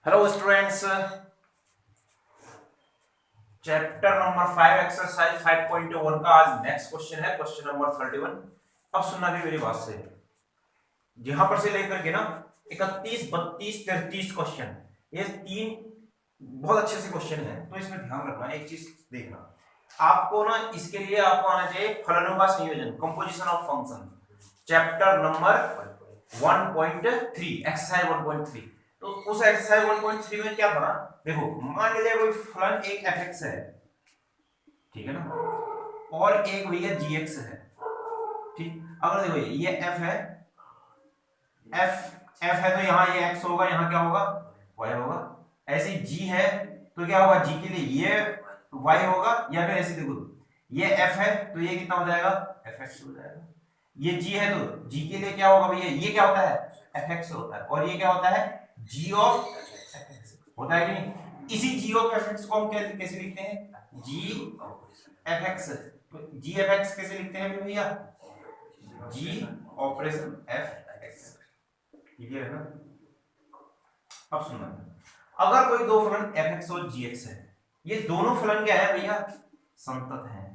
Hello students, chapter number 5 exercise 5.1 का आज next question है, क्वेश्चन नंबर 31। अब सुनना भी मेरी बात से, यहां पर से लेकर के ना 31, 32, 33 क्वेश्चन, ये तीन बहुत अच्छे से क्वेश्चन है। तो इसमें ध्यान रखना, एक चीज देखना आपको ना, इसके लिए आपको आना चाहिए फलनों का संयोजन, composition of function, chapter number 1.3 exercise 1.3। तो उस एक्सरसाइज 1.3 में क्या पढ़ा, देखो मान लीजिए कोई फलन एक fx है, ठीक है ना, और एक भैया gx है। ठीक, अगर देखो ये f है, f है तो यहाँ ये x होगा, यहाँ क्या होगा y होगा। ऐसे g है तो क्या होगा, g के लिए ये y होगा, या फिर ऐसे देखो ये f है तो ये कितना हो जाएगा, fx हो जाएगा। ये g है तो g के लिए क्या होगा भैया, ये क्या होता है fx होता है, और ये क्या होता है g ऑफ fx होता है कि नहीं। इसी g ऑफ fx को हम कैसे लिखते हैं, g fx। तो g fx कैसे लिखते हैं भैया, g ऑपरेशन fx। क्लियर है ना। अब सुनना, अगर कोई दो फलन fx और gx है, ये दोनों फलन क्या है भैया, संतत है।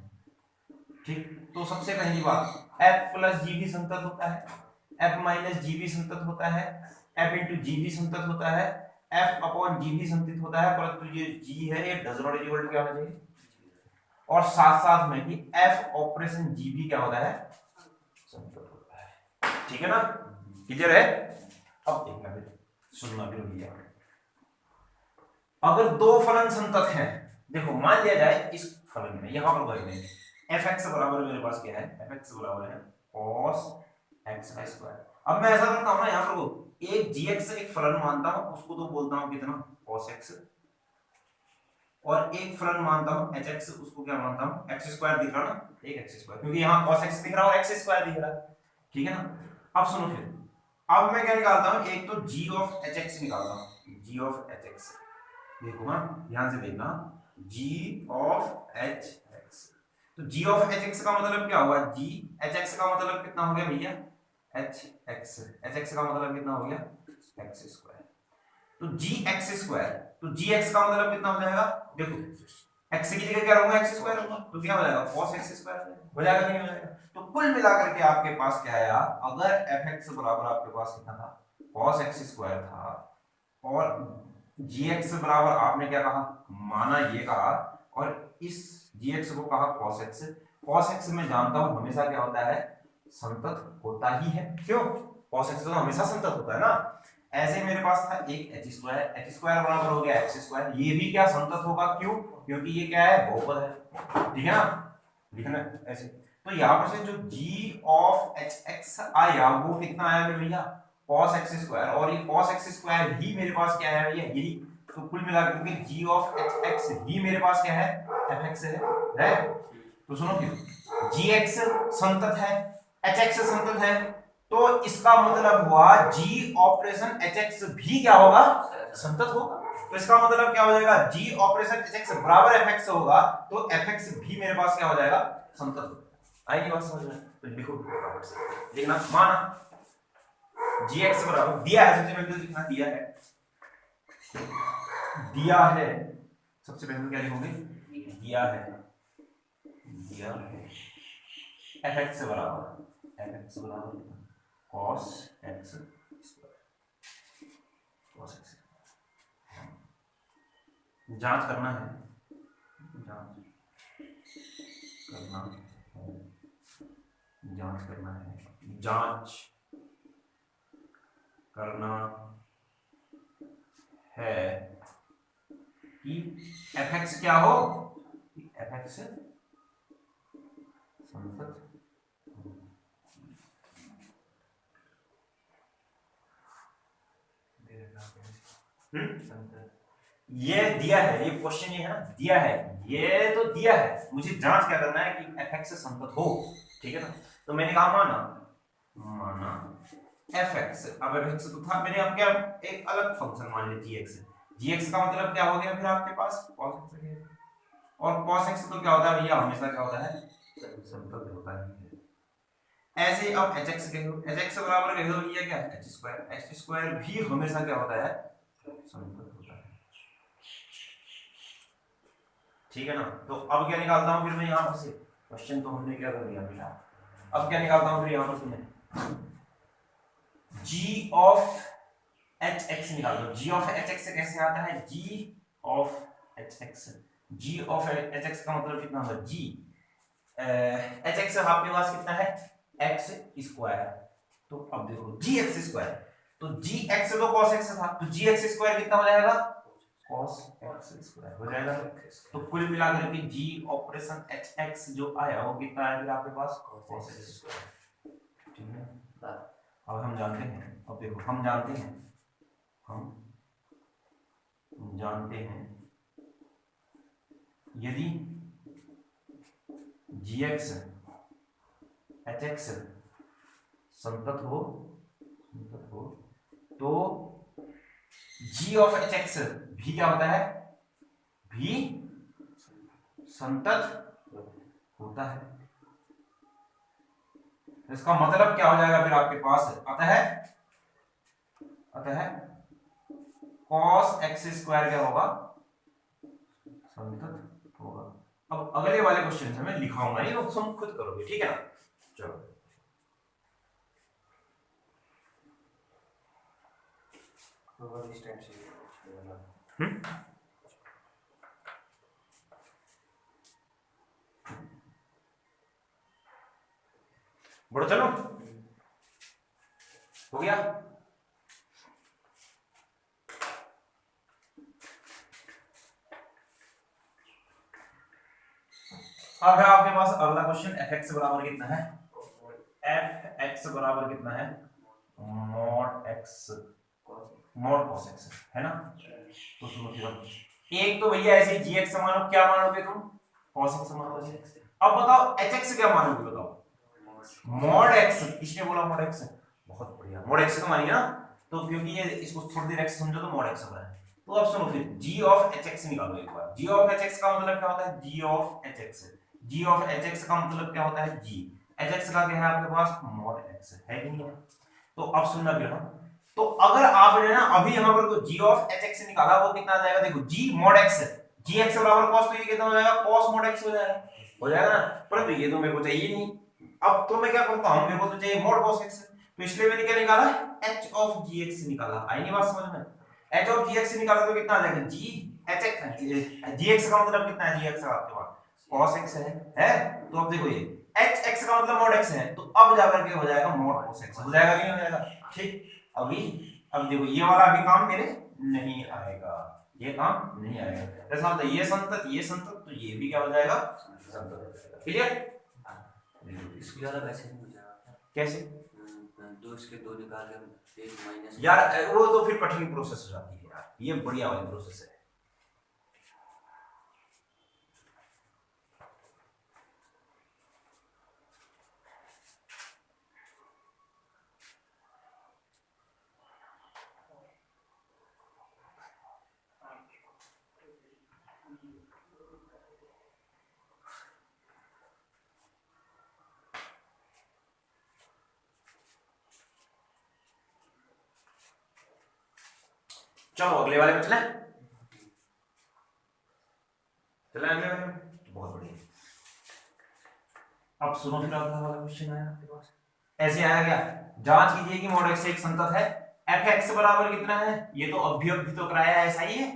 ठीक, तो सबसे पहली बात f प्लस जी भी संतत होता है, f माइनस जी भी संतत होता है, f इंटू जी भी संतत होता है, f अपॉन जी भी संतत होता है, परंतु ये g है ये डज नॉट इक्वल टू क्या होना चाहिए, और साथ साथ में कि f ऑपरेशन g भी क्या होता है, संतत होता है। ठीक है ना, क्लियर है। अब देखना फिर, सुनना भी भैया, अगर दो फलन संतत हैं, देखो मान लिया जाए इस फलन में यहां पर वर्ग में fx बराबर मेरे पास क्या है, fx बराबर है cos x का स्क्वायर। अब मैं ऐसा करता हूं ना, यहां पर एक gx एक फलन मानता हूं, उसको तो बोलता हूं कितना cos x, और एक फलन मानता हूं hx, उसको क्या मानता हूं x स्क्वायर दिख रहा ना, एक x स्क्वायर, क्योंकि यहां cos x दिख रहा और x स्क्वायर दिख रहा। ठीक है ना। अब सुनो फिर, अब मैं क्या निकालता हूं, एक तो g ऑफ hx निकालता हूं, g ऑफ hx। देखो हाँ, ध्यान से देखना, g ऑफ hx। तो g ऑफ hx का मतलब क्या हुआ, g hx का मतलब कितना हो गया भैया, hx का मतलब कितना हो गया, x स्क्वायर। तो gx स्क्वायर, तो gx का मतलब कितना हो जाएगा, देखो x की जगह क्या होगा, x स्क्वायर होगा, तो क्या हो जाएगा cos x स्क्वायर हो जाएगा कि नहीं हो जाएगा। तो कुल मिलाकर के आपके पास क्या है यार, अगर fx बराबर आपके पास कितना था, cos x स्क्वायर था, और gx बराबर आपने क्या कहा, माना ये कहा, और इस gx को कहा cos x। cos x मैं जानता हूं हमेशा क्या होता है, संतत होता ही है, क्यों, cos x तो हमेशा संतत होता है ना। ऐसे मेरे पास था एक h स्क्वायर बराबर हो गया x स्क्वायर, ये भी क्या संतत होगा, क्यों, क्योंकि ये क्या है बहुपद है। ठीक है ना, लिखना ऐसे। तो यहाँ पर से जो g ऑफ hx आया वो कितना आया मेरे भैया, cos x स्क्वायर, और ये cos x स्क्वायर ही मेरे पास क्या है भैया, यही। तो कुल मिलाकर के g ऑफ x ही मेरे पास क्या है, fx है। तो सुनो फिर, gx संतत है, hx संतत है, तो इसका मतलब हुआ g ऑपरेशन hx भी क्या होगा, संतत होगा। तो इसका मतलब क्या हो जाएगा, g ऑपरेशन hx बराबर fx होगा, तो fx भी मेरे पास क्या हो जाएगा, संतत होगा। आएगी बात समझ में, तो लिखो देखना, माना gx बराबर दिया है, सबसे पहले तो लिखना दिया है, दिया है, सबसे पहले क्या लिखोगे, दिया है, दिया है fx बराबर cos x square, cos x जांच करना है, जांच करना है, जांच करना है, जांच करना है कि fx क्या हो, fx संतत। ये दिया है, ये क्वेश्चन ये है ना, दिया है, ये तो दिया है, मुझे जांच क्या करना है कि fx संतत हो। ठीक है ना, तो मैंने कहा माना, माना fx, अब fx तो था, मैंने अब क्या एक अलग फंक्शन मान लिया gx। gx का मतलब क्या हो गया फिर आपके पास cos x है, और cos x तो क्या होता है भैया, हमेशा क्या होता है, संतत होता है। ऐसे अब hx कह दो, hx बराबर कह दो भैया क्या, h स्क्वायर भी हमेशा क्या होता है, संतत होता है। ठीक है ना। तो अब क्या निकालता हूं फिर मैं यहां पर से, क्वेश्चन तो हमने क्या कर दिया बेटा, अब क्या निकालता हूं फिर यहां पर से मैं g ऑफ एच एक्स निकाल दो। g ऑफ एच एक्स कैसे आता है, g of H x, g of H x का मतलब कितना होगा, g एच एक्स आपके पास कितना है एक्स स्क्वायर, तो अब देखो जी एक्स स्क्वायर, तो जी एक्स तो कॉस एक्स था, तो जी एक्स स्क्वायर कितना हो जाएगा कॉस एक्स स्क्वायर हो जाएगा। तो कुल मिलाकर के जी ऑपरेशन एच एक्स जो आया वो कितना आया फिर आपके पास कॉस एक्स स्क्वायर। ठीक है, अब हम जानते हैं, अब देखो हम जानते हैं यदि जी एक्स एच एक्स संतत हो तो g ऑफ एच एक्स भी क्या होता है, भी संतत होता है। इसका मतलब क्या हो जाएगा फिर आपके पास, अतः cos एक्स स्क्वायर क्या होगा, संतत होगा। अब अगले वाले क्वेश्चन से मैं लिखाऊंगा नहीं, वो तुम खुद करोगे, ठीक है ना। चलो बड़ो चलो हो गया। अब है आपके पास अगला क्वेश्चन, एफ एक्स बराबर कितना है, एफ एक्स बराबर कितना है mod x mod cos x है ना। तो सुनो फिर एक तो भैया ऐसे जी एक्स मानो, क्या मानोगे तुम कॉस एक्स मानोगे। अब बताओ एच एक्स क्या मानोगे, बताओ मॉड एक्स, किसने बोला मॉड एक्स, बहुत बढ़िया मॉड एक्स का मानिए ना, तो क्योंकि ये इसको थोड़ी देर एक्स समझो तो मॉड एक्स होगा। तो अब सुनो फिर g ऑफ hx निकालो एक बार। g ऑफ hx का मतलब क्या होता है, g of hx, g of hx का मतलब क्या होता है g, hx का क्या है आपके पास मॉड x है कि नहीं है। तो अब सुनना फिर हम, तो अगर आपने ना अभी यहां पर g ऑफ hx निकाला वो कितना आ जाएगा, देखो g मॉड x, gx बराबर cos, तो ये कितना हो जाएगा cos मॉड x हो जाएगा ना, परंतु ये तो मेरे को चाहिए नहीं। अब तो मैं क्या करता हूं, मेरे को तो चाहिए मॉड cos x, तो इसलिए मैंने क्या निकाला h ऑफ gx निकाला। आई नहीं बात समझ में, h ऑफ gx निकाला तो कितना आ जाएगा g hx, gx का मतलब कितना है, gx आपके पास cos x है। तो अब देखो ये hx का मतलब mod x है, तो अब जाकर के हो जाएगा mod cos x, हो जाएगा कि नहीं हो जाएगा। ठीक, अभी अब देखो ये वाला अभी काम मेरे नहीं आएगा, ये काम नहीं आएगा। ऐसा मतलब ये संतत तो ये भी क्या हो जाएगा संतत। क्लियर, इसको ज्यादा कैसे नहीं हो जाएगा, कैसे दो इसके दो निकाल के एक माइनस यार, वो तो फिर कठिन प्रोसेस हो जाती है यार, ये बढ़िया वाली प्रोसेस है। चलो अगले वाले में चले, अगले वाले में, बहुत बढ़िया। अब सुनो फिर अगला वाला क्वेश्चन आया आपके पास, ऐसे आया क्या, जांच कीजिए कि मॉड x एक संतत है। एफ एक्स बराबर कितना है, ये तो अभ्युक्त भी तो कराया है, ऐसा ही है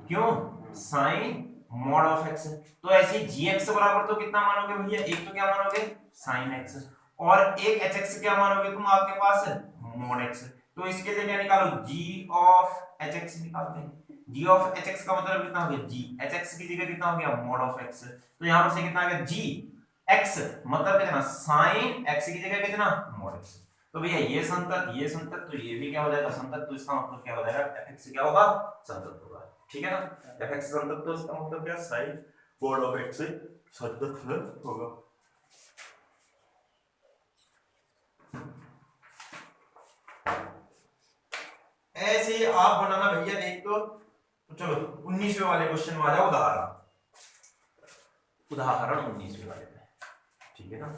क्यों, साइन मॉड ऑफ x। तो ऐसे जी एक्स बराबर तो कितना मानोगे भैया, एक तो क्या मानोगे साइन x, और एक एच एक्स क्या मानोगे तुम आपके पास मॉड x। तो इसके लिए क्या निकालो, g ऑफ एच एक्स निकालते हैं। g ऑफ एच एक्स का मतलब कितना हो गया, g एच एक्स की जगह कितना हो गया मॉड ऑफ x, तो यहां पर से कितना आ गया g x मतलब कितना साइन x की जगह कितना मॉड x। तो भैया ये संतत तो ये भी क्या हो जाएगा संतत, तो इसका मतलब क्या हो जाएगा fx क्या होगा संतत होगा। ठीक है ना, fx संतत तो इसका मतलब क्या साइन मॉड ऑफ x संतत होगा। ऐसे आप बनाना भैया एक तो चलो 19वें वाले क्वेश्चन में आ जाओ, उदाहरण 19वें वाले में, ठीक है ना।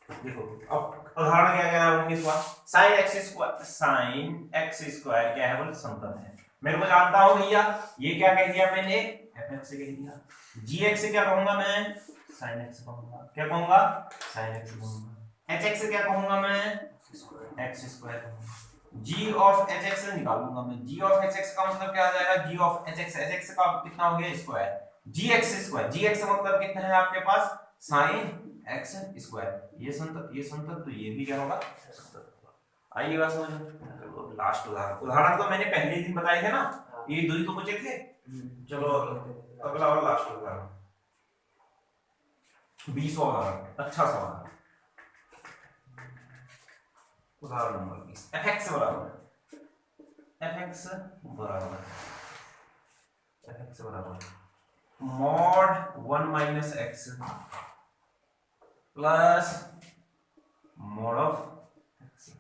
देखो अब उदाहरण क्या कह रहा है 19वां, sin x स्क्वायर क्या है बोले समतल है। मेरे को जानता हूं भैया ये क्या कह दिया मैंने, fx कह दिया, gx से क्या कहूंगा मैं, sin x कहूंगा, क्या कहूंगा sin x कहूंगा, hx से क्या कहूंगा मैं x स्क्वायर कहूंगा, g ऑफ hx से निकालूंगा मैं, g ऑफ hx का मतलब क्या आ जाएगा, g ऑफ hx का कितना हो गया स्क्वायर, gx स्क्वायर, gx का मतलब कितना है आपके पास sin x स्क्वायर, ये संतत तो ये भी क्या होगा संतत होगा। आइए बात समझ में। लास्ट उदाहरण तो मैंने पहले दिन बताए थे ना, ये दो ही तो बचे थे। चलो अगला और लास्ट उदाहरण 20वां उदाहरण, अच्छा सा उदाहरण नंबर 20, fx बराबर mod 1 minus x plus mod of x।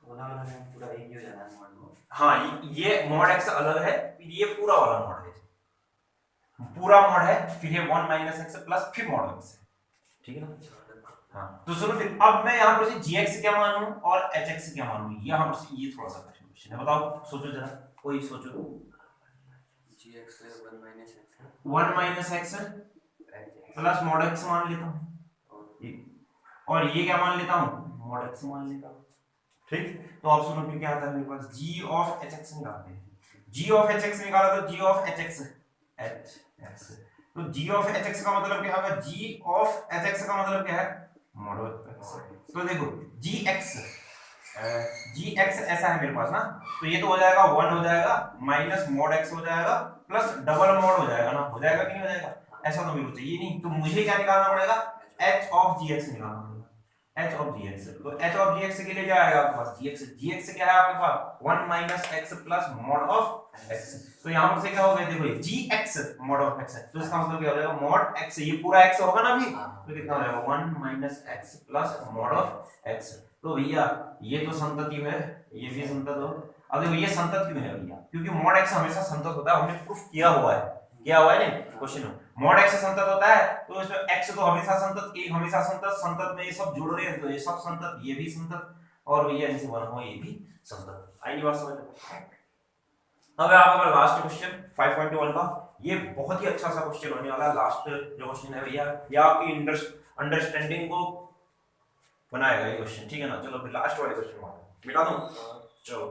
पूरा एक ही हो जाना है मान लो। हाँ ये mod x अलग है, फिर ये पूरा वाला mod है, पूरा mod है, फिर ये 1 minus x प्लस फिर mod x है, ठीक है ना। हाँ तो सुनो फिर अब मैं यहाँ पर से gx क्या मानूं और hx क्या मानूं, यहाँ पर से ये थोड़ा सा क्वेश्चन है, बताओ सोचो जरा, कोई सोचो। gx 1 minus x plus mod x मान लेता हूँ, और ये क्या मान लेता हूँ mod x मान लेता हूँ, ठीक। तो अब सुनो फिर क्या आता है मेरे पास, g of hx निकालते हैं, g of hx निकाला तो g of hx तो g of hx का मतलब क्या होगा, g of hx का मतलब क्या है mod x। तो देखो gx ऐसा है मेरे पास ना, तो ये तो हो जाएगा 1 हो जाएगा माइनस mod x हो जाएगा प्लस डबल mod हो जाएगा ना, हो जाएगा कि नहीं हो जाएगा, ऐसा तो मेरे को चाहिए नहीं, तो मुझे क्या निकालना पड़ेगा h of gx निकालना पड़ेगा, h of gx। तो h of gx के लिए क्या आएगा आपके पास, gx से क्या है आपके पास 1 minus x plus mod of x। तो यहाँ पर से क्या होगा देखो gx mod of x है, तो इसका मतलब क्या हो जाएगा mod x, ये पूरा x होगा ना अभी, तो कितना हो जाएगा 1 minus x plus mod of x। तो भैया ये तो संतति है, ये भी संतत हो। अब देखो ये संतत क्यों है भैया, क्योंकि mod x हमेशा संतत होता है, हमने प्रूफ किया हुआ है, क्या हुआ है नहीं क्वेश्चन में, mod x संतत होता है, तो इसमें x तो हमेशा संतत, एक हमेशा संतत, संतत में ये सब जुड़ रहे हैं तो ये सब संतत, ये भी संतत, और भैया इनसे बना हुआ ये भी संतत। आई बात समझ में। अब आपका लास्ट क्वेश्चन 5.1 का, ये बहुत ही अच्छा सा क्वेश्चन होने वाला है, लास्ट जो क्वेश्चन है भैया ये आपकी अंडरस्टैंडिंग को बनाएगा ये क्वेश्चन, ठीक है ना। चलो फिर लास्ट वाले क्वेश्चन मिटा दूं, चलो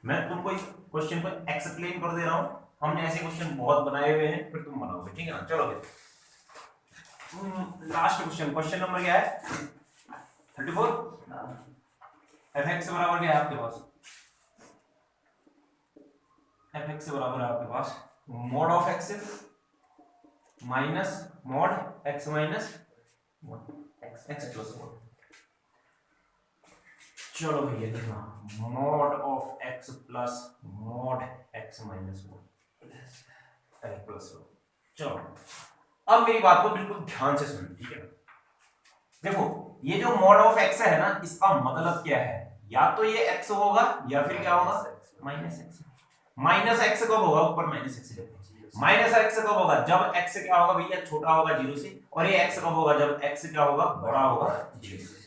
मैं तुमको इस क्वेश्चन को एक्सप्लेन कर दे रहा हूं, हमने ऐसे क्वेश्चन बहुत बनाए हुए हैं, फिर तुम बनाओगे, ठीक है ना। चलो लास्ट क्वेश्चन नंबर क्या है 34। fx बराबर क्या है आपके पास, fx बराबर है आपके पास mod of x minus mod x minus x plus 1। चलो भैया देखना mod of x plus mod x minus 1 plus 1। चलो अब मेरी बात को बिल्कुल ध्यान से सुनो, ठीक है। देखो ये जो mod of x है ना, इसका मतलब क्या है, या तो ये x होगा या फिर क्या होगा माइनस x। माइनस x कब होगा, ऊपर माइनस x लिखते हैं, माइनस x कब होगा जब x क्या होगा भैया छोटा होगा 0 से, और ये x कब होगा जब x क्या होगा बड़ा होगा 0 से।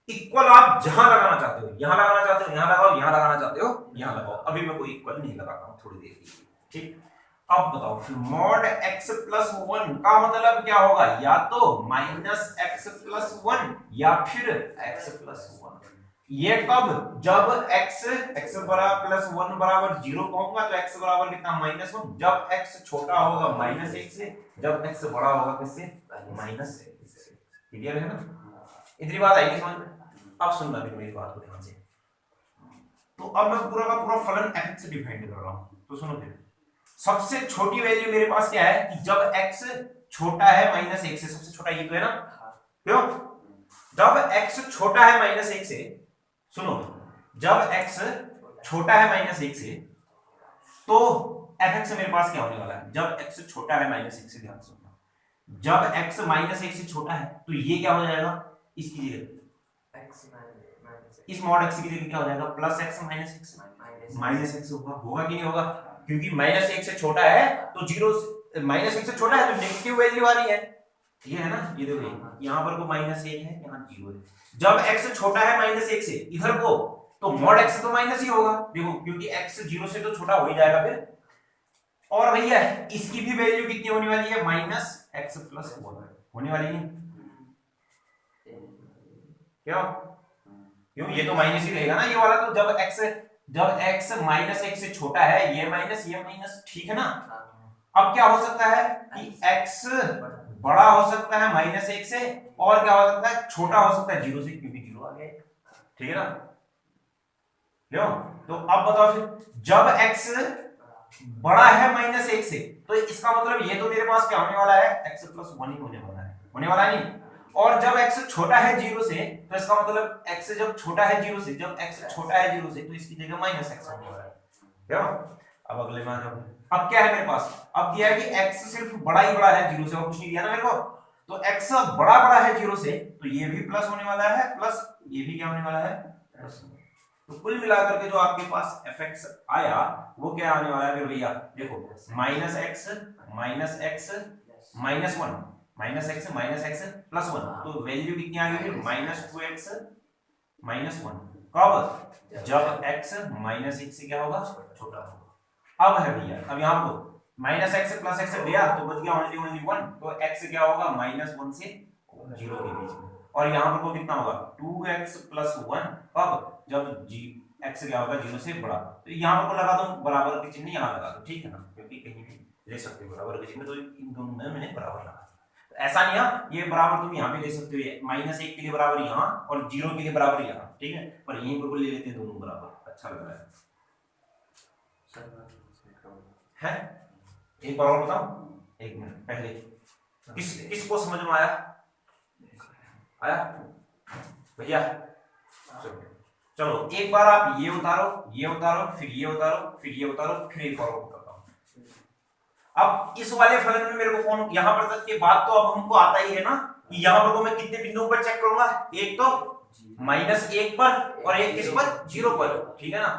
इक्वल आप जहां लगाना चाहते हो, यहां लगाना चाहते हो यहां लगाओ, यहां लगाना चाहते हो यहां लगाओ, अभी मैं कोई इक्वल नहीं लगाता हूं, थोड़ी देर के लिए, ठीक। अब बताओ फिर mod x प्लस 1 का मतलब क्या होगा, या तो माइनस x प्लस 1 या फिर x प्लस 1। ये कब, जब x बराबर प्लस 1 बराबर 0 कहूंगा तो x बराबर कितना माइनस 1, जब x छोटा होगा माइनस 1 से, जब x बड़ा होगा किससे माइनस 1 से। क्लियर है ना, इतनी बात आएगी समझ में। अब सुनना भी मेरी बात को ध्यान से, तो अब मैं पूरा का पूरा फलन f से डिफाइन कर रहा हूं, तो सुनो फिर। सबसे छोटी वैल्यू मेरे पास क्या है कि जब x छोटा है माइनस 1 से, सबसे छोटा ये तो है ना, क्यों, जब x छोटा है माइनस 1 से, सुनो जब x छोटा है माइनस 1 से, तो fx मेरे पास क्या होने वाला है, जब x छोटा है माइनस 1 से, ध्यान सुनना, जब x माइनस 1 से छोटा है तो ये क्या हो जाएगा, इसकी जगह इस mod x की जगह क्या हो जाएगा plus x minus 1 minus x होगा कि नहीं होगा, क्योंकि माइनस एक से छोटा है तो जीरो, माइनस एक से छोटा है तो नेगेटिव वैल्यू आ रही है, ये है ना, ये देखो यहाँ पर को माइनस एक है, यहाँ जीरो है, जब x छोटा है माइनस एक से इधर को तो मॉड x तो माइनस ही होगा, देखो क्योंकि x जीरो से तो छोटा हो ही जाएगा फिर। और भैया इसकी भी वैल्यू कितनी होने वाली है, माइनस एक्स प्लस होने वाली है, क्यों, क्यों ये तो माइनस ही रहेगा ना ये वाला, तो जब x माइनस एक से छोटा है ये माइनस, ठीक है ना। अब क्या हो सकता है कि x बड़ा हो सकता है माइनस एक से, और क्या हो सकता है छोटा हो सकता है जीरो से, क्योंकि जीरो आ गया, ठीक है ना, क्यों। तो अब बताओ फिर जब x बड़ा है माइनस एक से तो इसका मतलब ये तो मेरे पास क्या होने वाला है, x प्लस वन ही होने वाला है नहीं, और जब x छोटा है जीरो से तो इसका मतलब x जब छोटा है जीरो से, जब x छोटा है जीरो से तो इसकी जगह माइनस एक्स होने वाला है, क्यों। अब अगले में आ जाओ, अब क्या है मेरे पास, अब दिया है कि x सिर्फ बड़ा ही बड़ा है जीरो से और कुछ नहीं दिया ना मेरे को, तो x बड़ा है जीरो से तो ये भी प्लस होने वाला है, प्लस ये भी क्या होने वाला है प्लस। तो कुल मिलाकर के जो आपके पास fx आया वो क्या आने वाला है फिर भैया, देखो minus x minus one, minus x plus one, तो वैल्यू कितनी आ गई फिर minus two x minus one, कब, जब x माइनस एक से क्या होगा छोटा होगा। अब है भैया, अब यहाँ को माइनस एक्स प्लस एक्स गया तो बच गया ओनली वन, तो x क्या होगा माइनस वन से जीरो के बीच में, और यहाँ पर को कितना होगा 2x प्लस वन, कब, जब x क्या होगा जीरो से बड़ा, तो यहाँ पर को लगा दो बराबर के चिन्ह यहाँ लगा दो, ठीक है ना, क्योंकि कहीं भी ले सकते हो बराबर के चिन्ह, तो इन दोनों में मैंने बराबर लगा दिया, तो ऐसा नहीं है ये बराबर तुम यहाँ पे ले सकते हो, माइनस एक के लिए बराबर यहाँ और जीरो के लिए बराबर यहाँ, ठीक है, पर यहीं पर ले लेते हैं दोनों बराबर, अच्छा लग रहा है। एक बार और बताओ, एक मिनट पहले किसको समझ में आया भैया, चलो एक बार आप ये उतारो फिर ये उतारो फिर ये उतारो, फिर एक और बताता हूं। अब इस वाले फलन में मेरे को कौन, यहां पर तक के बाद तो अब हमको आता ही है ना कि यहां पर को मैं कितने बिंदुओं पर चेक करूंगा, एक तो माइनस एक पर और एक किस पर, जीरो पर, ठीक है ना।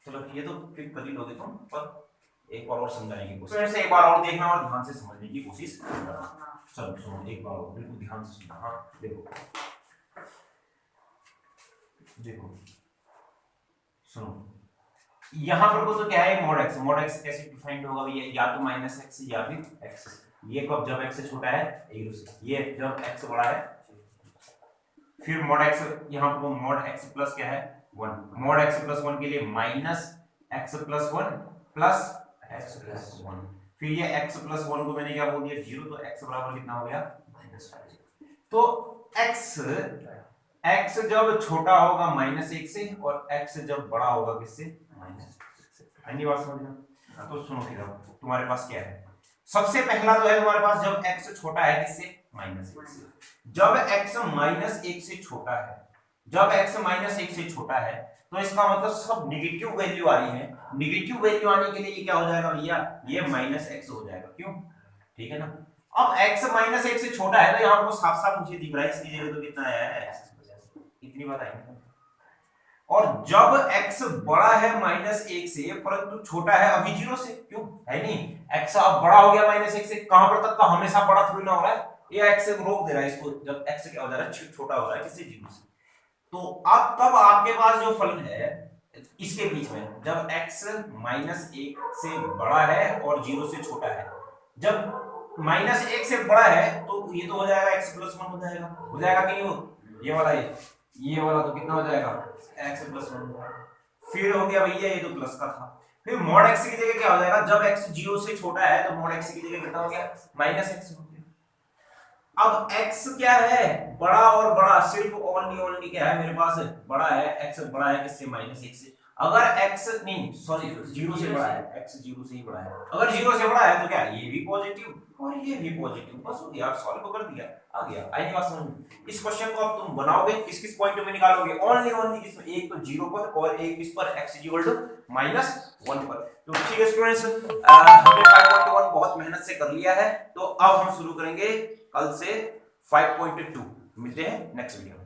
चलो ये तो फिर कर ही लोगे तुम, पर एक बार और समझाने की कोशिश, एक बार और देखना और ध्यान से समझने की कोशिश करना। चलो सुनो एक बार और बिल्कुल ध्यान से सुनना, हाँ देखो सुनो, यहाँ पर को तो क्या है मॉड एक्स कैसे डिफाइंड होगा भैया, या तो माइनस एक्स या फिर एक्स, ये कब, जब एक्स छोटा है ये जब एक्स बड़ा है, फिर मॉड एक्स, यहाँ पर मॉड एक्स प्लस क्या है one, mod x plus one के लिए minus x plus one plus x plus one, फिर ये x प्लस वन को मैंने क्या बोल दिया जीरो, तो x बराबर कितना हो गया माइनस, तो x जब छोटा होगा माइनस एक से और x जब बड़ा होगा किससे माइनस से, आएंगी बात समझ में। तो सुनो फिर अब तुम्हारे पास क्या है, सबसे पहला तो है तुम्हारे पास जब x छोटा है किससे माइनस एक से, जब x माइनस एक से छोटा है, जब x माइनस एक से छोटा है तो इसका मतलब सब नेगेटिव वैल्यू आ रही है, नेगेटिव वैल्यू आने के लिए ये क्या हो जाएगा भैया, ये माइनस एक्स हो जाएगा, क्यों, ठीक है ना। अब x माइनस एक से छोटा है तो यहाँ पर साफ साफ मुझे दिख रहा है, इसकी जगह तो कितना आया है x, इतनी बात आई। और जब x बड़ा है माइनस एक से परंतु छोटा है अभी जीरो से, क्यों है नहीं, x अब बड़ा हो गया माइनस एक से, कहां पर तक का हमेशा बड़ा थोड़ी ना हो रहा है, ये x रोक दे रहा है इसको, जब x क्या हो जा रहा है छोटा हो रहा है किससे जीरो से, तो अब तब आपके पास जो फलन है इसके बीच में जब x माइनस एक से बड़ा है और जीरो से छोटा है, जब माइनस एक से बड़ा है तो ये तो हो जाएगा x प्लस वन हो जाएगा कि नहीं, वो ये वाला तो कितना हो जाएगा x प्लस वन, फिर हो गया भैया ये तो प्लस का था, फिर मॉड x की जगह क्या हो जाएगा, जब x जीरो से छोटा है तो मॉड x की जगह कितना हो गया माइनस x हो गया। अब x क्या है बड़ा और बड़ा, सिर्फ ओनली क्या है मेरे पास बड़ा है, x बड़ा है किससे माइनस एक से, अगर x नहीं सॉरी जीरो से बड़ा है, x जीरो से ही बड़ा है, अगर जीरो से बड़ा है तो क्या ये भी पॉजिटिव और ये भी पॉजिटिव, बस हो गया, सॉल्व कर दिया, आ गया, आई बात समझ। इस क्वेश्चन को अब तुम बनाओगे किस किस पॉइंट में निकालोगे, ओनली किसमें, एक तो जीरो पर और एक किस पर, x equal to minus one पर। तो ठीक है स्टूडेंट्स, हमने 5.1 बहुत मेहनत से कर लिया है, तो अब हम शुरू करेंगे कल से 5.2, मिलते हैं नेक्स्ट वीडियो में।